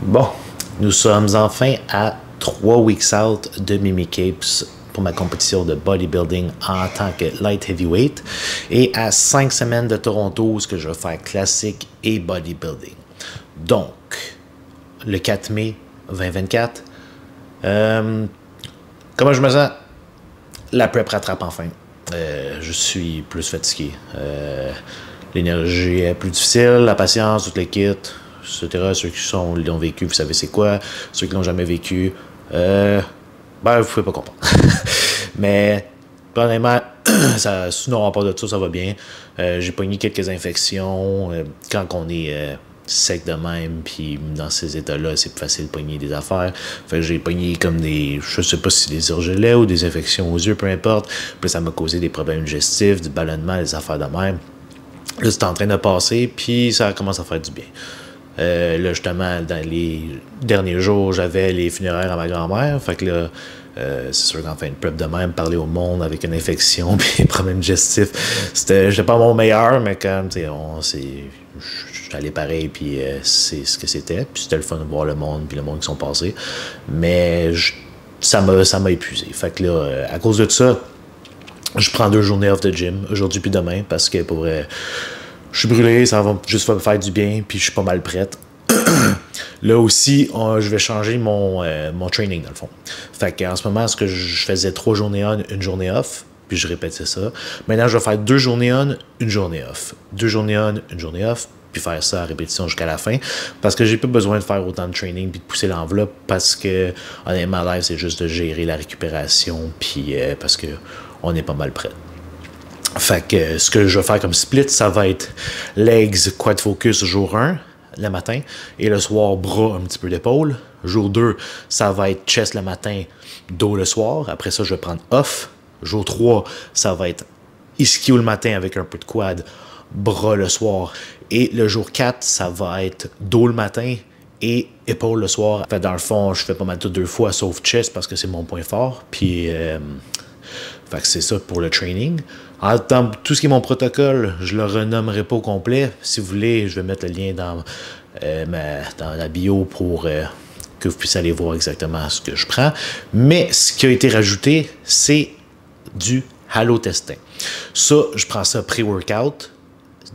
Bon, nous sommes enfin à 3 weeks out de Mimi Capes pour ma compétition de bodybuilding en tant que light heavyweight et à 5 semaines de Toronto où je vais faire classique et bodybuilding. Donc, le 4 mai 2024, comment je me sens? La prep rattrape enfin. Je suis plus fatigué. L'énergie est plus difficile, la patience, toute l'équipe, etc. Ceux qui l'ont vécu, vous savez c'est quoi. Ceux qui l'ont jamais vécu, vous pouvez pas comprendre. Mais, honnêtement, sinon, à part de ça va bien. J'ai pogné quelques infections. Quand on est sec de même, puis dans ces états-là, c'est plus facile de pogner des affaires. Fait que j'ai pogné comme je sais pas si des orgelets ou des infections aux yeux, peu importe. Puis ça m'a causé des problèmes digestifs, du ballonnement, des affaires de même. Là, c'est en train de passer, puis ça commence à faire du bien. Là, justement, dans les derniers jours, j'avais les funéraires à ma grand-mère. Fait que là, c'est sûr qu'en fin de prep de même, parler au monde avec une infection puis des problèmes digestifs, j'étais pas mon meilleur, mais quand tu sais, je suis allé pareil, puis c'est ce que c'était. Puis c'était le fun de voir le monde, puis le monde qui sont passés. Mais ça m'a épuisé. Fait que là, à cause de ça, je prends 2 journées off de gym, aujourd'hui puis demain, parce que pour vrai, je suis brûlé, ça va juste me faire du bien, puis je suis pas mal prête. Là aussi, je vais changer mon training, dans le fond. Fait qu'en ce moment, ce que je faisais 3 journées on, 1 journée off, puis je répétais ça. Maintenant, je vais faire 2 journées on, 1 journée off. 2 journées on, 1 journée off, puis faire ça à répétition jusqu'à la fin. Parce que j'ai pas besoin de faire autant de training puis de pousser l'enveloppe, parce que, honnêtement, live, c'est juste de gérer la récupération, puis parce que on est pas mal prêt. Fait que ce que je vais faire comme split, ça va être legs, quad focus jour 1, le matin, et le soir, bras, un petit peu d'épaule. Jour 2, ça va être chest le matin, dos le soir. Après ça, je vais prendre off. Jour 3, ça va être ischio le matin avec un peu de quad, bras le soir. Et le jour 4, ça va être dos le matin et épaule le soir. Fait, dans le fond, je fais pas mal tout 2 fois, sauf chest, parce que c'est mon point fort. Puis, fait que c'est ça pour le training. Dans tout ce qui est mon protocole, je le renommerai pas au complet. Si vous voulez, je vais mettre le lien dans la bio pour que vous puissiez aller voir exactement ce que je prends. Mais ce qui a été rajouté, c'est du halotestin. Ça, je prends ça pré-workout,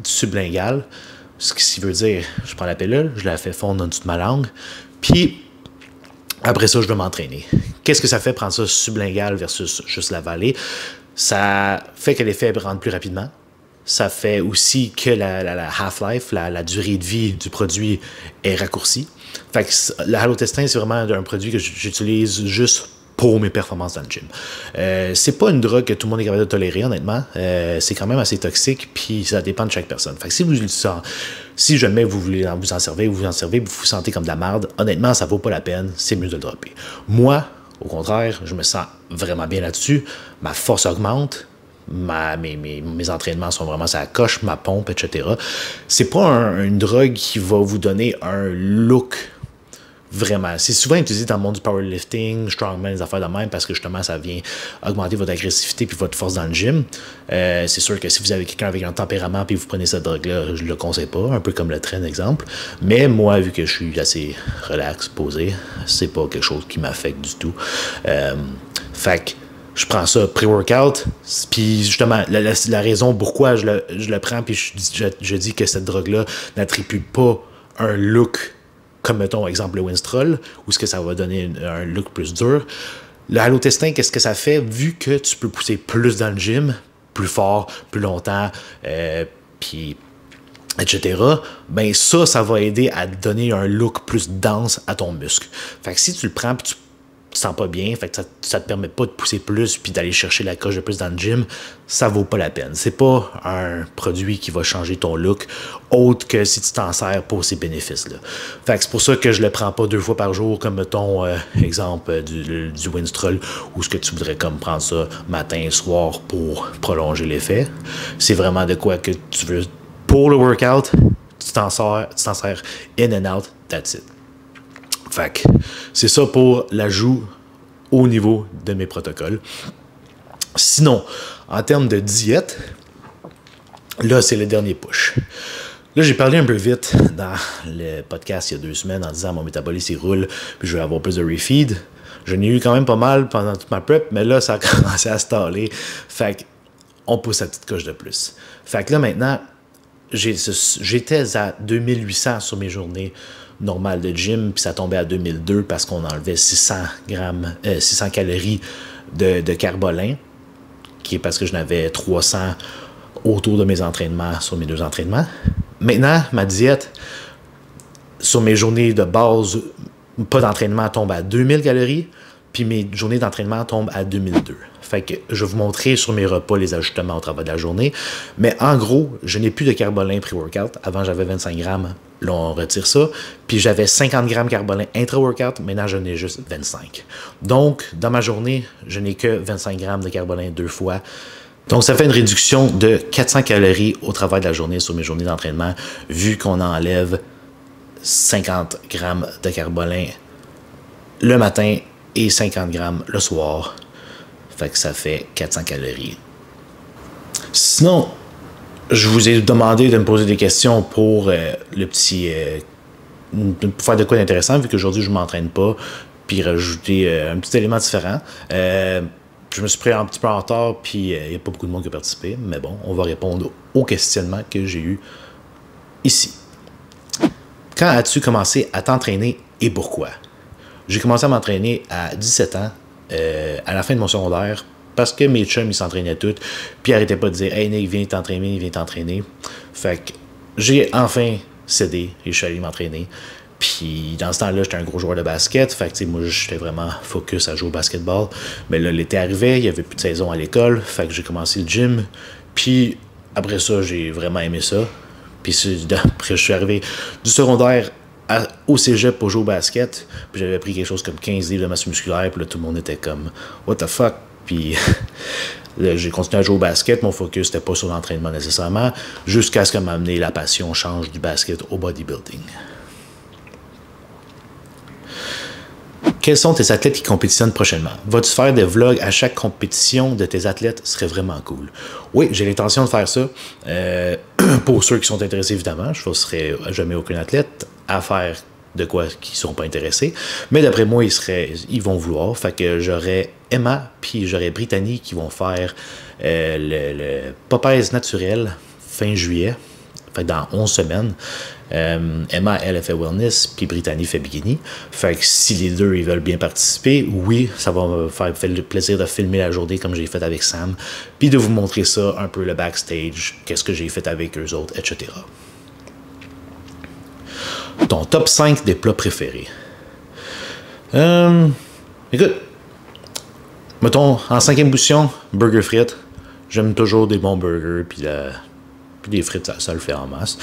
du sublingual. Ce qui veut dire, je prends la pilule, je la fais fondre dans toute ma langue. Puis, après ça, je vais m'entraîner. Qu'est-ce que ça fait prendre ça sublingual versus juste la vallée? Ça fait que l'effet rentre plus rapidement. Ça fait aussi que la half-life, la durée de vie du produit est raccourcie. Fait que le halotestin, c'est vraiment un produit que j'utilise juste pour mes performances dans le gym. C'est pas une drogue que tout le monde est capable de tolérer, honnêtement. C'est quand même assez toxique, puis ça dépend de chaque personne. Fait que si jamais vous voulez vous en servir, vous vous sentez comme de la merde, honnêtement, ça vaut pas la peine, c'est mieux de le dropper. Moi, au contraire, je me sens vraiment bien là-dessus. Ma force augmente, mes entraînements sont vraiment ça coche, ma pompe, etc. C'est pas une drogue qui va vous donner un look. Vraiment. C'est souvent utilisé dans le monde du powerlifting, strongman, les affaires de même, parce que justement, ça vient augmenter votre agressivité puis votre force dans le gym. C'est sûr que si vous avez quelqu'un avec un tempérament puis vous prenez cette drogue-là, je le conseille pas, un peu comme le train, exemple. Mais moi, vu que je suis assez relax, posé, c'est pas quelque chose qui m'affecte du tout. Fait que je prends ça pré-workout, puis justement, la raison pourquoi je le prends, puis je dis que cette drogue-là n'attribue pas un look comme, mettons, exemple, le Winstrol, où ce que ça va donner un look plus dur. Le halotestin, qu'est-ce que ça fait? Vu que tu peux pousser plus dans le gym, plus fort, plus longtemps, puis etc., ben ça va aider à donner un look plus dense à ton muscle. Fait que si tu le prends puis tu te sens pas bien, fait que ça te permet pas de pousser plus puis d'aller chercher la coche de plus dans le gym, ça vaut pas la peine. C'est pas un produit qui va changer ton look autre que si tu t'en sers pour ces bénéfices-là. Fait que c'est pour ça que je le prends pas 2 fois par jour, comme mettons, exemple du Winstrol, ou ce que tu voudrais comme prendre ça matin, soir pour prolonger l'effet. C'est vraiment de quoi que tu veux. Pour le workout, tu t'en sers in and out, that's it. Fait que c'est ça pour l'ajout au niveau de mes protocoles. Sinon, en termes de diète, là, c'est le dernier push. Là, j'ai parlé un peu vite dans le podcast il y a 2 semaines en disant mon métabolisme il roule, puis je vais avoir plus de refeed. Je n'ai eu quand même pas mal pendant toute ma prep, mais là, ça a commencé à se staller. Fait qu'on pousse la petite coche de plus. Fait que là, maintenant, j'étais à 2800 sur mes journées normales de gym, puis ça tombait à 2002 parce qu'on enlevait 600 calories de carbolin, qui est parce que je n'avais 300 autour de mes entraînements sur mes 2 entraînements. Maintenant, ma diète, sur mes journées de base, pas d'entraînement, tombe à 2000 calories, puis mes journées d'entraînement tombent à 2002. Fait que je vais vous montrer sur mes repas les ajustements au travers de la journée. Mais en gros, je n'ai plus de carbolin pré-workout. Avant, j'avais 25 grammes. Là, on retire ça. Puis j'avais 50 grammes carbolin intra-workout. Maintenant, je n'ai juste 25. Donc, dans ma journée, je n'ai que 25 grammes de carbolin 2 fois. Donc, ça fait une réduction de 400 calories au travers de la journée sur mes journées d'entraînement, vu qu'on enlève 50 grammes de carbolin le matin et 50 grammes le soir. Fait que ça fait 400 calories. Sinon, je vous ai demandé de me poser des questions pour le petit... pour faire de quoi d'intéressant, vu qu'aujourd'hui, je ne m'entraîne pas, puis rajouter un petit élément différent. Je me suis pris un petit peu en retard, puis il n'y a pas beaucoup de monde qui a participé, mais bon, on va répondre aux questionnements que j'ai eus ici. Quand as-tu commencé à t'entraîner et pourquoi? J'ai commencé à m'entraîner à 17 ans, à la fin de mon secondaire, parce que mes chums, ils s'entraînaient tous, puis ils n'arrêtaient pas de dire « Hey Nick, viens t'entraîner, viens t'entraîner ». Fait que j'ai enfin cédé et je suis allé m'entraîner. Puis dans ce temps-là, j'étais un gros joueur de basket, fait que moi, j'étais vraiment focus à jouer au basketball. Mais là, l'été arrivait, il n'y avait plus de saison à l'école, fait que j'ai commencé le gym. Puis après ça, j'ai vraiment aimé ça. Puis après, je suis arrivé du secondaire au cégep pour jouer au basket. Puis j'avais pris quelque chose comme 15 livres de masse musculaire. Puis là, tout le monde était comme « What the fuck? » Puis là, j'ai continué à jouer au basket. Mon focus n'était pas sur l'entraînement nécessairement, jusqu'à ce que m'amener la passion change du basket au bodybuilding. Quels sont tes athlètes qui compétitionnent prochainement? Vas-tu faire des vlogs à chaque compétition de tes athlètes? Ce serait vraiment cool. Oui, j'ai l'intention de faire ça. Pour ceux qui sont intéressés, évidemment, je ne forcerai jamais aucun athlète à faire de quoi qui ne sont pas intéressés. Mais d'après moi, ils vont vouloir. Fait que j'aurai Emma puis j'aurai Brittany qui vont faire le Popeyes naturel fin juillet. Fait que dans 11 semaines. Emma, elle fait wellness, puis Brittany fait bikini. Fait que si les deux ils veulent bien participer, oui, ça va me faire le plaisir de filmer la journée comme j'ai fait avec Sam, puis de vous montrer ça, un peu le backstage, qu'est-ce que j'ai fait avec eux autres, etc. Ton top 5 des plats préférés. Écoute, mettons, en 5e position, burger frites. J'aime toujours des bons burgers, puis des frites, ça le fait en masse.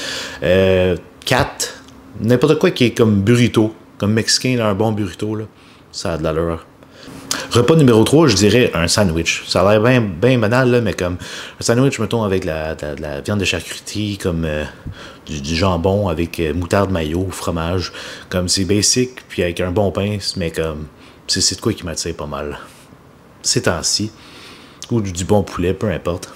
4, n'importe quoi qui est comme burrito, comme mexicain, là, un bon burrito, là, ça a de l'allure. Repas numéro 3, je dirais un sandwich. Ça a l'air bien banal, là, mais comme un sandwich, mettons, avec de la viande de charcuterie, comme du jambon avec moutarde, mayo, fromage. Comme c'est basic, puis avec un bon pain, mais comme c'est de quoi qui m'attire pas mal. Ces temps-ci. Ou du bon poulet, peu importe.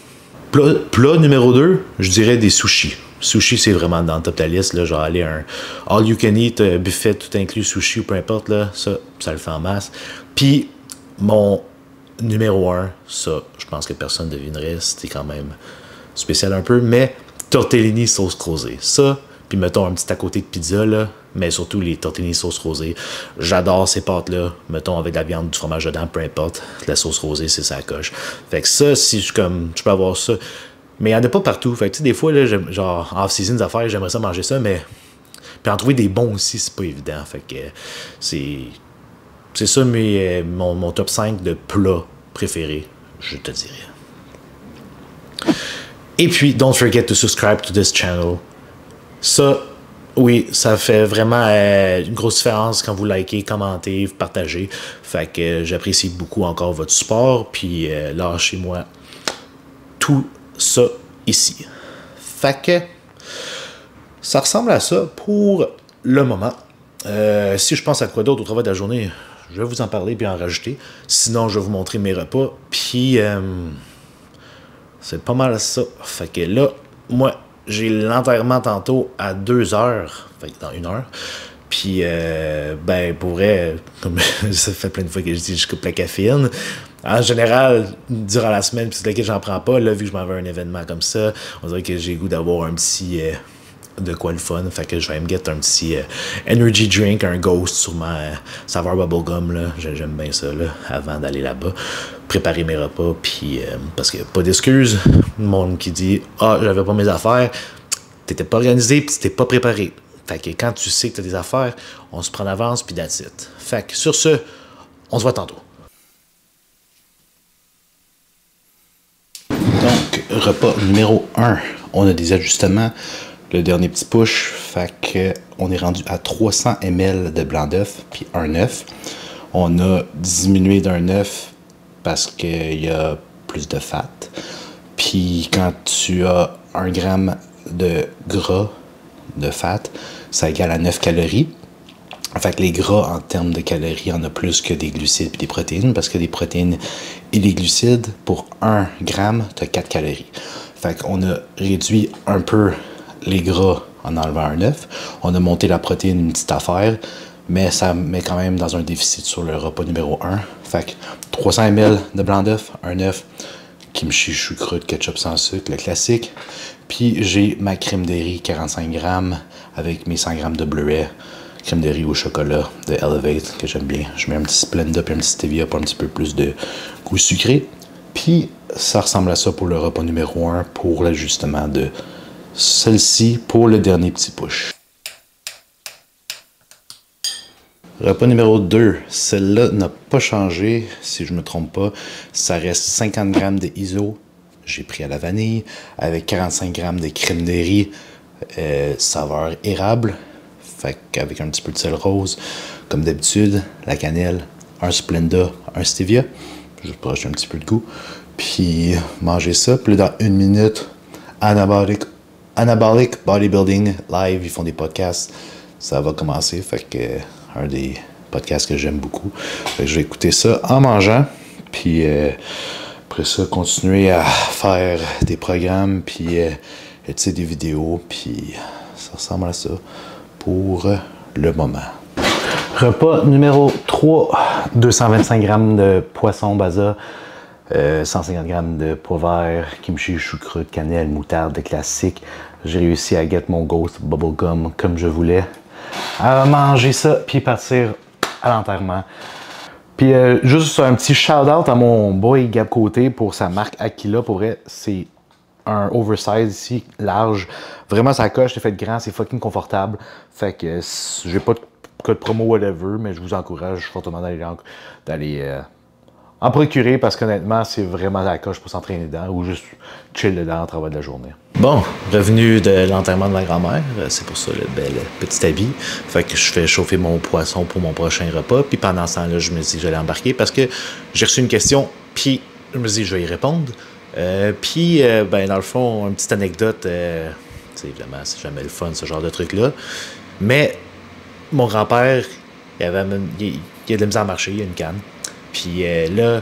Plat numéro 2, je dirais des sushis. Sushi, c'est vraiment dans le top de la liste. Là, genre aller un all-you-can-eat, buffet, tout inclus, sushi, peu importe. Là, ça le fait en masse. Puis, mon numéro 1, ça, je pense que personne ne devinerait. C'était quand même spécial un peu. Mais tortellini sauce rosée. Ça, puis mettons un petit à côté de pizza, là. Mais surtout les tortellini sauce rosée. J'adore ces pâtes-là. Mettons avec de la viande, du fromage dedans, peu importe. La sauce rosée, c'est ça coche. Fait que ça, si je peux avoir ça. Mais il n'y en a pas partout. Fait que tu sais, des fois, là, genre, off-season des affaires, j'aimerais ça manger ça, mais. Puis en trouver des bons aussi, c'est pas évident. Fait que c'est ça mon top 5 de plats préférés, je te dirais. Et puis, don't forget to subscribe to this channel. Ça, oui, ça fait vraiment une grosse différence quand vous likez, commentez, vous partagez. Fait que j'apprécie beaucoup encore votre support. Puis lâchez-moi tout ça ici. Fait que ça ressemble à ça pour le moment. Si je pense à quoi d'autre au travers de la journée, je vais vous en parler puis en rajouter. Sinon, je vais vous montrer mes repas. Puis c'est pas mal ça. Fait que là, moi, j'ai l'enterrement tantôt à 2 heures, fait que dans 1 heure. Puis, ben, pour vrai, comme ça fait plein de fois que je dis je coupe la caféine. En général, durant la semaine, puis laquelle j'en prends pas, là, vu que je m'en vais à un événement comme ça, on dirait que j'ai le goût d'avoir un petit de quoi le fun. Fait que je vais me get un petit energy drink, un Ghost, sûrement saveur bubblegum, là. J'aime bien ça, là, avant d'aller là-bas. Préparer mes repas, puis parce qu'il n'y a pas d'excuses. Le monde qui dit « Ah, j'avais pas mes affaires », t'étais pas organisé, puis t'étais pas préparé. Fait que quand tu sais que t'as des affaires, on se prend d'avance, puis that's it. Fait que sur ce, on se voit tantôt. Donc, repas numéro 1, on a des ajustements. Le dernier petit push, fait que on est rendu à 300 ml de blanc d'œuf, puis un œuf. On a diminué d'un œuf parce qu'il y a plus de fat. Puis quand tu as 1 gramme de gras de fat, ça égale à 9 calories. Fait que les gras, en termes de calories, en a plus que des glucides et des protéines, parce que des protéines et des glucides, pour 1 gramme, tu as 4 calories. Fait qu'on a réduit un peu les gras en enlevant un œuf. On a monté la protéine une petite affaire, mais ça met quand même dans un déficit sur le repas numéro 1. Fait que 300 ml de blanc d'œuf, un œuf, kimchi choucroute, ketchup sans sucre, le classique. Puis j'ai ma crème de riz 45 grammes avec mes 100 grammes de bleuet, crème de riz au chocolat de Elevate que j'aime bien. Je mets un petit Splenda puis un petit stevia pour un petit peu plus de goût sucré. Puis ça ressemble à ça pour le repas numéro 1 pour l'ajustement de celle-ci pour le dernier petit push. Repas numéro 2, celle-là n'a pas changé, si je ne me trompe pas. Ça reste 50 grammes de ISO, j'ai pris à la vanille, avec 45 grammes de crème de riz, saveur érable, fait qu'avec un petit peu de sel rose, comme d'habitude, la cannelle, un Splenda, un stevia, juste pour ajouter un petit peu de goût. Puis manger ça, puis là, dans 1 minute, Anabolic Bodybuilding Live, ils font des podcasts, ça va commencer, fait que un des podcasts que j'aime beaucoup. Fait que je vais écouter ça en mangeant, puis après ça, continuer à faire des programmes, puis éditer des vidéos, puis ça ressemble à ça pour le moment. Repas numéro 3, 225 grammes de poisson basa, 150 grammes de pois vert, kimchi, choucroute, cannelle, moutarde, classique. J'ai réussi à get mon Ghost bubblegum comme je voulais. À manger ça, puis partir à l'enterrement. Puis juste un petit shout-out à mon boy Gab Côté pour sa marque Aquila. Pour vrai, c'est un oversize ici, large. Vraiment, ça coche, c'est fait grand, c'est fucking confortable. Fait que j'ai pas de code promo whatever, mais je vous encourage fortement d'aller en procurer parce qu'honnêtement, c'est vraiment la coche pour s'entraîner dedans ou juste chill dedans au travers de la journée. Bon, revenu de l'enterrement de ma grand-mère, c'est pour ça le bel petit habit. Fait que je fais chauffer mon poisson pour mon prochain repas. Puis pendant ce temps-là, je me dis que j'allais embarquer parce que j'ai reçu une question, puis je me dis que je vais y répondre. Puis, ben, dans le fond, une petite anecdote, évidemment, c'est jamais le fun, ce genre de truc-là. Mais mon grand-père, il a de la misère à marcher, il a une canne. Puis là,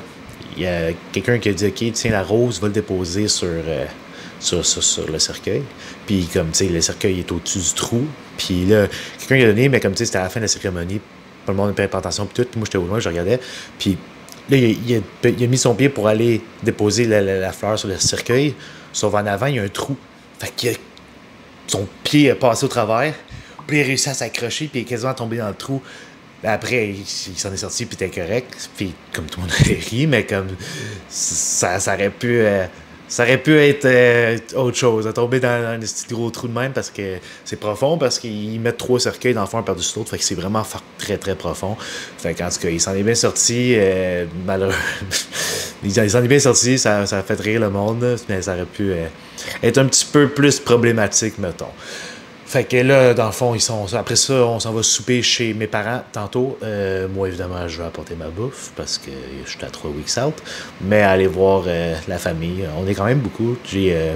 il y a quelqu'un qui a dit « Ok, tiens, la rose, va le déposer sur le cercueil. » Puis comme, tu sais, le cercueil est au-dessus du trou. Puis là, quelqu'un lui a donné, mais comme, tu sais, c'était à la fin de la cérémonie. Tout le monde n'a pas attention, puis tout. Puis moi, j'étais au loin, je regardais. Puis là, il a mis son pied pour aller déposer la fleur sur le cercueil. Sauf en avant, il y a un trou. Fait que son pied a passé au travers. Puis il a réussi à s'accrocher, puis il est quasiment tombé dans le trou. Après, il s'en est sorti, puis était correct. Puis, comme tout le monde avait ri, mais comme ça aurait pu être autre chose. Tomber dans un petit gros trou de même parce que c'est profond, parce qu'ils mettent 3 cercueils dans le fond un par-dessus l'autre. Fait que c'est vraiment très, très profond. Fait qu'en tout cas, il s'en est bien sorti. Malheureux. Il s'en est bien sorti, ça a fait rire le monde, mais ça aurait pu être un petit peu plus problématique, mettons. Fait que là, dans le fond, après ça, on s'en va souper chez mes parents tantôt. Moi, évidemment, je vais apporter ma bouffe parce que je suis à 3 weeks out. Mais aller voir la famille. On est quand même beaucoup. J'ai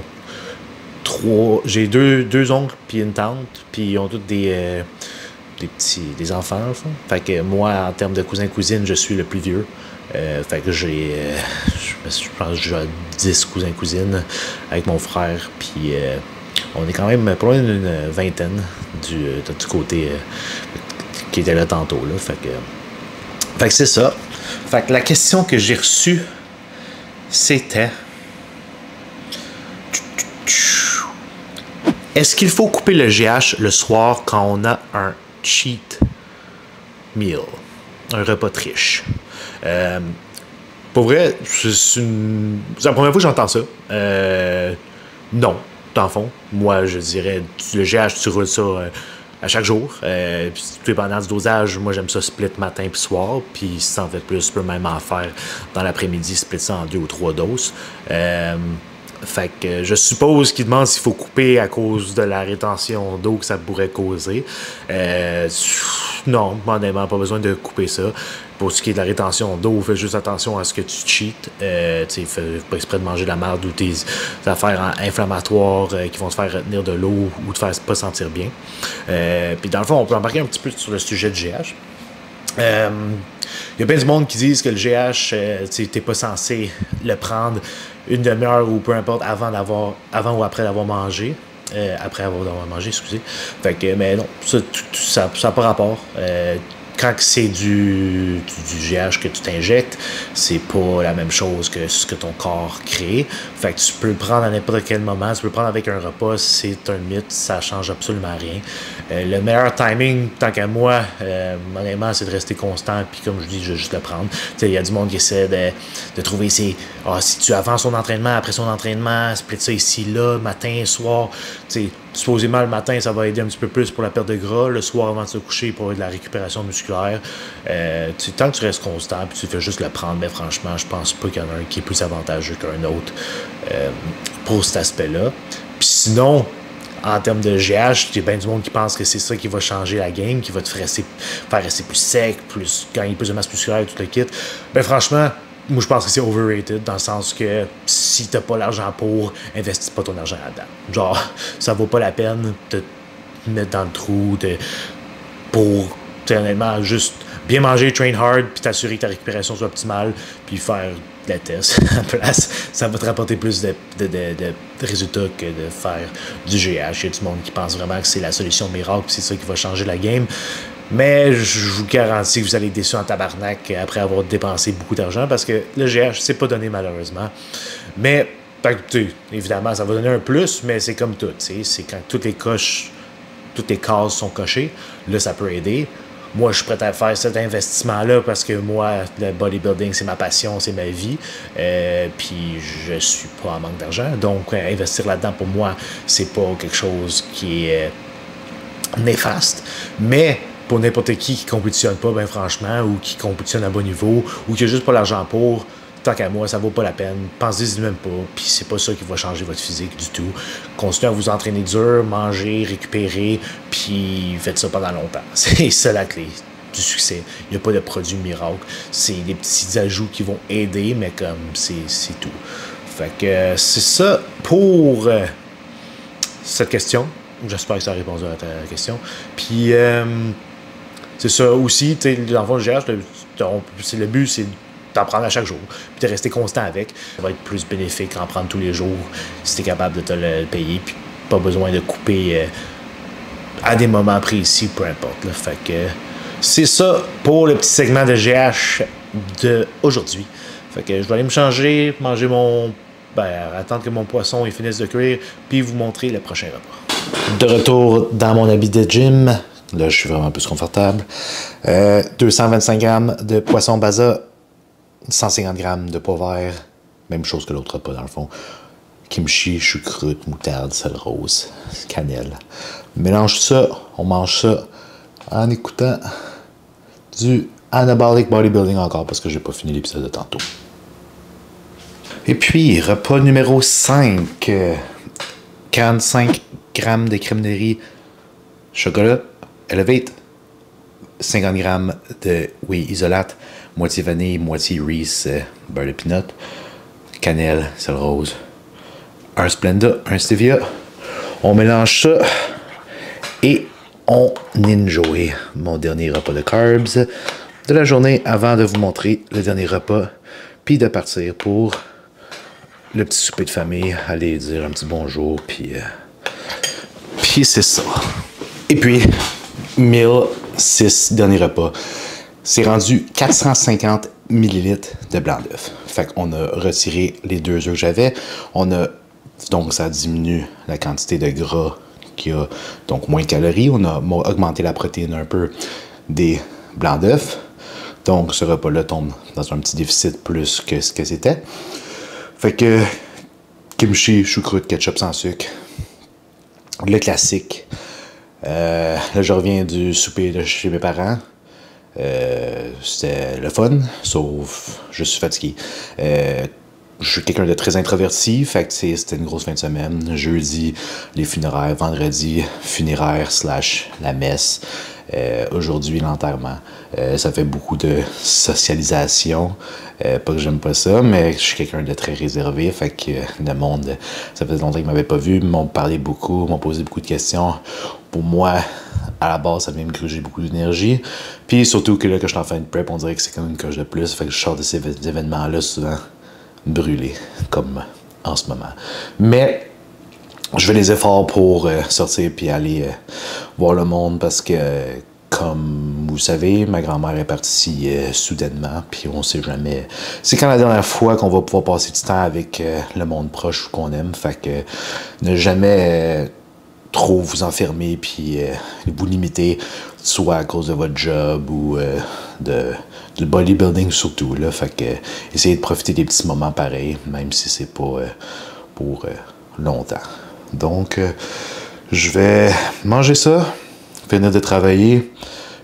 deux oncles puis une tante. Puis ils ont tous des des enfants, dans le fond. Fait que moi, en termes de cousins-cousines, je suis le plus vieux. Fait que je pense que j'ai 10 cousins-cousines avec mon frère. Puis On est quand même pas loin d'une vingtaine du côté qui était là tantôt. Là. Fait que c'est ça. Fait que la question que j'ai reçue, c'était... Est-ce qu'il faut couper le GH le soir quand on a un cheat meal, un repas triche? Pour vrai, c'est la première fois que j'entends ça. Non, dans le fond. Moi, je dirais, le GH, tu roules ça à chaque jour. Puis, tout dépendant du dosage, moi, j'aime ça split matin puis soir. Puis, si ça en fait plus, tu peux même en faire dans l'après-midi, split ça en 2 ou 3 doses. Fait que je suppose qu'il demande s'il faut couper à cause de la rétention d'eau que ça pourrait causer. Non, honnêtement, pas besoin de couper ça. Pour ce qui est de la rétention d'eau, fais juste attention à ce que tu cheats. Fais pas exprès de manger de la merde ou tes affaires inflammatoires qui vont te faire retenir de l'eau ou te faire pas sentir bien. Puis dans le fond, on peut embarquer un petit peu sur le sujet du GH. Il y a bien du monde qui disent que le GH, t'es pas censé le prendre une demi-heure ou peu importe avant ou après d'avoir mangé. Après avoir mangé, excusez. Fait que, mais non, ça n'a pas rapport. Quand c'est du GH que tu t'injectes, c'est pas la même chose que ce que ton corps crée. Fait que tu peux le prendre à n'importe quel moment, tu peux le prendre avec un repas, c'est un mythe, ça change absolument rien. Le meilleur timing, tant qu'à moi, honnêtement, c'est de rester constant, puis comme je dis, je vais juste le prendre. Il y a du monde qui essaie de trouver si tu avances son entraînement, après son entraînement, split ça ici, là, matin, soir, supposément le matin, ça va aider un petit peu plus pour la perte de gras. Le soir, avant de se coucher, pour avoir de la récupération musculaire. Tant que tu restes constant, puis tu fais juste le prendre, mais franchement, je pense pas qu'il y en a un qui est plus avantageux qu'un autre pour cet aspect-là. Puis sinon, en termes de GH, il y a bien du monde qui pense que c'est ça qui va changer la game, qui va te faire rester plus sec, gagner plus de masse musculaire, tout le kit. Ben franchement, moi, je pense que c'est overrated, dans le sens que si t'as pas l'argent pour, investis pas ton argent là-dedans. Genre, ça vaut pas la peine de te mettre dans le trou pour, honnêtement, juste bien manger, train hard, puis t'assurer que ta récupération soit optimale, puis faire de la test à la place. Ça va te rapporter plus de résultats que de faire du GH. Il y a du monde qui pense vraiment que c'est la solution miracle, puis c'est ça qui va changer la game. Mais je vous garantis que vous allez être déçus en tabarnak après avoir dépensé beaucoup d'argent parce que le GH, c'est pas donné malheureusement. Mais, évidemment, ça va donner un plus, mais c'est comme tout. C'est quand toutes les cases sont cochées, là, ça peut aider. Moi, je suis prêt à faire cet investissement-là parce que moi, le bodybuilding, c'est ma passion, c'est ma vie. Puis, je suis pas en manque d'argent. Donc, investir là-dedans, pour moi, c'est pas quelque chose qui est néfaste. Mais pour n'importe qui compétitionne pas, ben franchement, ou qui compétitionne à bon niveau, ou qui a juste pas l'argent pour, tant qu'à moi, ça vaut pas la peine. Pensez-y même pas, puis c'est pas ça qui va changer votre physique du tout. Continuez à vous entraîner dur, manger, récupérer, puis faites ça pendant longtemps. C'est ça la clé du succès. Il n'y a pas de produit miracle. C'est des petits ajouts qui vont aider, mais comme c'est tout. Fait que c'est ça pour cette question. J'espère que ça a répondu à ta question. Puis, c'est ça aussi, tu sais, dans le fond, le GH, le but, c'est d'en prendre à chaque jour, puis de rester constant avec. Ça va être plus bénéfique en prendre tous les jours si tu es capable de te le payer, puis pas besoin de couper à des moments précis, peu importe. Là. Fait que c'est ça pour le petit segment de GH d'aujourd'hui. Fait que je vais aller me changer, manger attendre que mon poisson il finisse de cuire, puis vous montrer le prochain repas. De retour dans mon habit de gym. Là, je suis vraiment plus confortable. 225 grammes de poisson basa, 150 grammes de pois vert. Même chose que l'autre repas, dans le fond. Kimchi, choucroute, moutarde, sel rose, cannelle. On mélange ça, on mange ça en écoutant du Anabolic Bodybuilding encore, parce que j'ai pas fini l'épisode de tantôt. Et puis, repas numéro 5. 45 grammes de crème de riz, chocolat, Elevate, 50 grammes de whey isolate, moitié vanille, moitié Reese, beurre de peanut, cannelle, sel rose, un Splenda, un Stevia. On mélange ça et on enjoy mon dernier repas de carbs de la journée avant de vous montrer le dernier repas, puis de partir pour le petit souper de famille, aller dire un petit bonjour, puis Puis c'est ça. Et puis, 1006 dernier repas. C'est rendu 450 millilitres de blanc d'œuf. Fait qu'on a retiré les 2 œufs que j'avais. Donc, ça diminue la quantité de gras qu'il y a, donc moins de calories. On a augmenté la protéine un peu des blancs d'œufs. Donc, ce repas-là tombe dans un petit déficit plus que ce que c'était. Fait que kimchi, choucroute, ketchup sans sucre. Le classique. Là, je reviens du souper de chez mes parents. C'était le fun, sauf je suis fatigué. Je suis quelqu'un de très introverti, fait que c'était une grosse fin de semaine. Jeudi, les funérailles. Vendredi, funéraire / la messe. Aujourd'hui, l'enterrement. Ça fait beaucoup de socialisation. Pas que j'aime pas ça, mais je suis quelqu'un de très réservé. Fait que le monde, ça faisait longtemps qu'ils m'avaient pas vu, m'ont parlé beaucoup, m'ont posé beaucoup de questions. Pour moi, à la base, ça vient me gruger beaucoup d'énergie. Puis surtout que là, quand je suis en fin de prep, on dirait que c'est comme une coche de plus. Fait que je sors de ces événements-là souvent brûlés, comme en ce moment. Mais je fais les efforts pour sortir puis aller voir le monde parce que, comme vous savez, ma grand-mère est partie soudainement, puis on sait jamais. C'est quand la dernière fois qu'on va pouvoir passer du temps avec le monde proche qu'on aime. Fait que ne jamais trop vous enfermer puis vous limiter, soit à cause de votre job ou du bodybuilding surtout. Là. Fait que essayez de profiter des petits moments pareils, même si c'est pas pour longtemps. Donc, je vais manger ça, finir de travailler,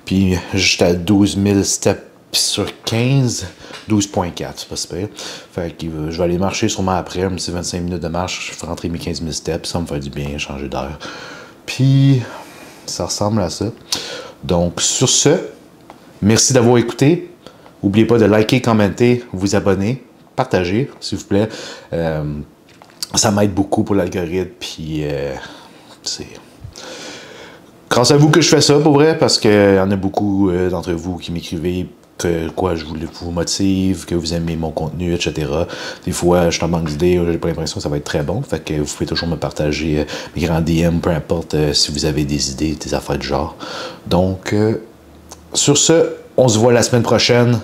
puis j'étais à 12 000 steps sur 15, 12,4, c'est pas super. Fait que je vais aller marcher sûrement après, un petit 25 minutes de marche, je vais rentrer mes 15 000 steps, ça me fait du bien, changer d'air. Puis, ça ressemble à ça. Donc, sur ce, merci d'avoir écouté. N'oubliez pas de liker, commenter, vous abonner, partager, s'il vous plaît. Ça m'aide beaucoup pour l'algorithme, puis c'est grâce à vous que je fais ça, pour vrai, parce qu'il y en a beaucoup d'entre vous qui m'écrivez que je vous motive, que vous aimez mon contenu, etc. Des fois, je suis en manque d'idées, j'ai pas l'impression que ça va être très bon, fait que vous pouvez toujours me partager mes grands DM, peu importe si vous avez des idées, des affaires du genre. Donc, sur ce, on se voit la semaine prochaine.